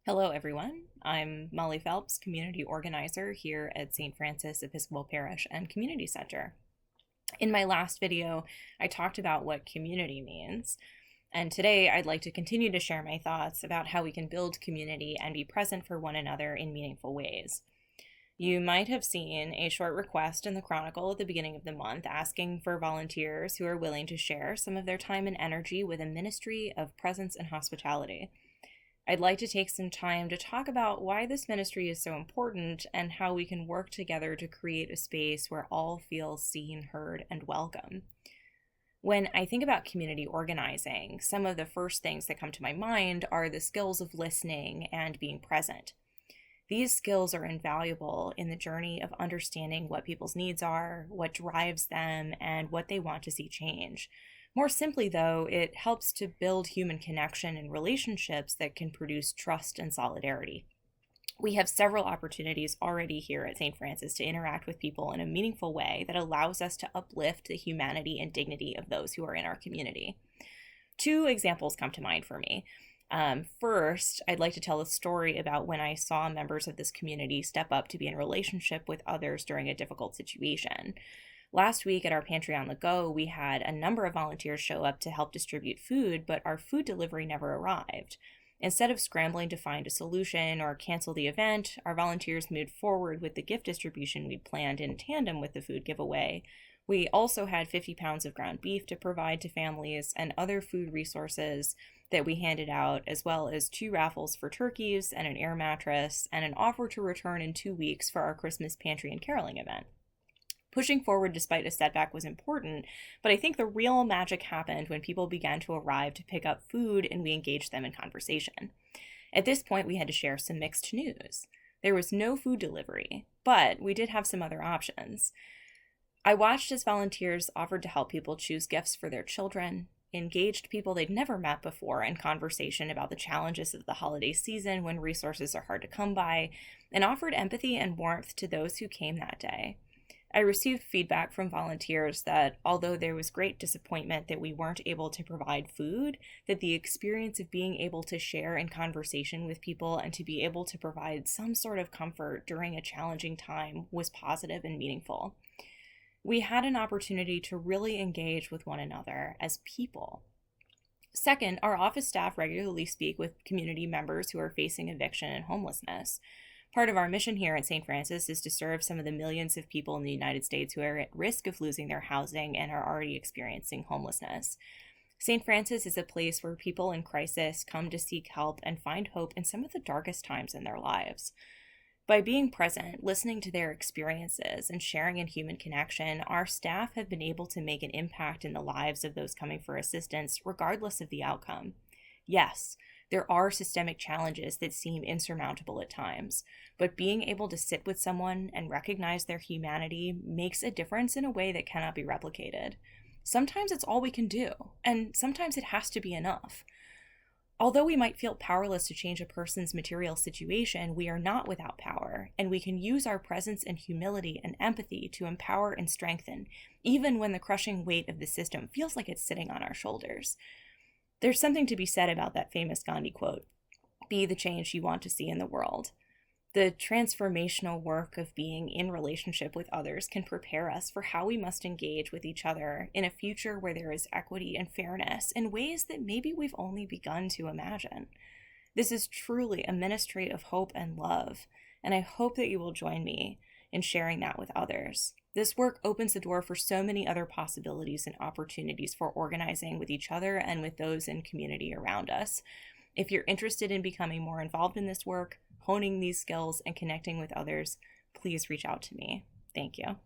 Hello, everyone. I'm Molly Phelps, community organizer here at St. Francis Episcopal Parish and Community Center. In my last video, I talked about what community means, and today I'd like to continue to share my thoughts about how we can build community and be present for one another in meaningful ways. You might have seen a short request in the Chronicle at the beginning of the month asking for volunteers who are willing to share some of their time and energy with a ministry of presence and hospitality. I'd like to take some time to talk about why this ministry is so important and how we can work together to create a space where all feel seen, heard, and welcome. When I think about community organizing, some of the first things that come to my mind are the skills of listening and being present. These skills are invaluable in the journey of understanding what people's needs are, what drives them, and what they want to see change. More simply, though, it helps to build human connection and relationships that can produce trust and solidarity. We have several opportunities already here at St. Francis to interact with people in a meaningful way that allows us to uplift the humanity and dignity of those who are in our community. Two examples come to mind for me. First, I'd like to tell a story about when I saw members of this community step up to be in relationship with others during a difficult situation. Last week at our Pantry on the Go, we had a number of volunteers show up to help distribute food, but our food delivery never arrived. Instead of scrambling to find a solution or cancel the event, our volunteers moved forward with the gift distribution we'd planned in tandem with the food giveaway. We also had 50 pounds of ground beef to provide to families and other food resources that we handed out, as well as 2 raffles for turkeys and an air mattress, and an offer to return in 2 weeks for our Christmas pantry and caroling event. Pushing forward despite a setback was important, but I think the real magic happened when people began to arrive to pick up food and we engaged them in conversation. At this point, we had to share some mixed news. There was no food delivery, but we did have some other options. I watched as volunteers offered to help people choose gifts for their children, engaged people they'd never met before in conversation about the challenges of the holiday season when resources are hard to come by, and offered empathy and warmth to those who came that day. I received feedback from volunteers that although there was great disappointment that we weren't able to provide food, that the experience of being able to share in conversation with people and to be able to provide some sort of comfort during a challenging time was positive and meaningful. We had an opportunity to really engage with one another as people. Second, our office staff regularly speak with community members who are facing eviction and homelessness. Part of our mission here at St. Francis is to serve some of the millions of people in the United States who are at risk of losing their housing and are already experiencing homelessness. St. Francis is a place where people in crisis come to seek help and find hope in some of the darkest times in their lives. By being present, listening to their experiences, and sharing in human connection, our staff have been able to make an impact in the lives of those coming for assistance, regardless of the outcome. Yes, there are systemic challenges that seem insurmountable at times, but being able to sit with someone and recognize their humanity makes a difference in a way that cannot be replicated. Sometimes it's all we can do, and sometimes it has to be enough. Although we might feel powerless to change a person's material situation, we are not without power, and we can use our presence and humility and empathy to empower and strengthen, even when the crushing weight of the system feels like it's sitting on our shoulders. There's something to be said about that famous Gandhi quote, "Be the change you want to see in the world." The transformational work of being in relationship with others can prepare us for how we must engage with each other in a future where there is equity and fairness in ways that maybe we've only begun to imagine. This is truly a ministry of hope and love, and I hope that you will join me in sharing that with others. This work opens the door for so many other possibilities and opportunities for organizing with each other and with those in community around us. If you're interested in becoming more involved in this work, honing these skills, and connecting with others, please reach out to me. Thank you.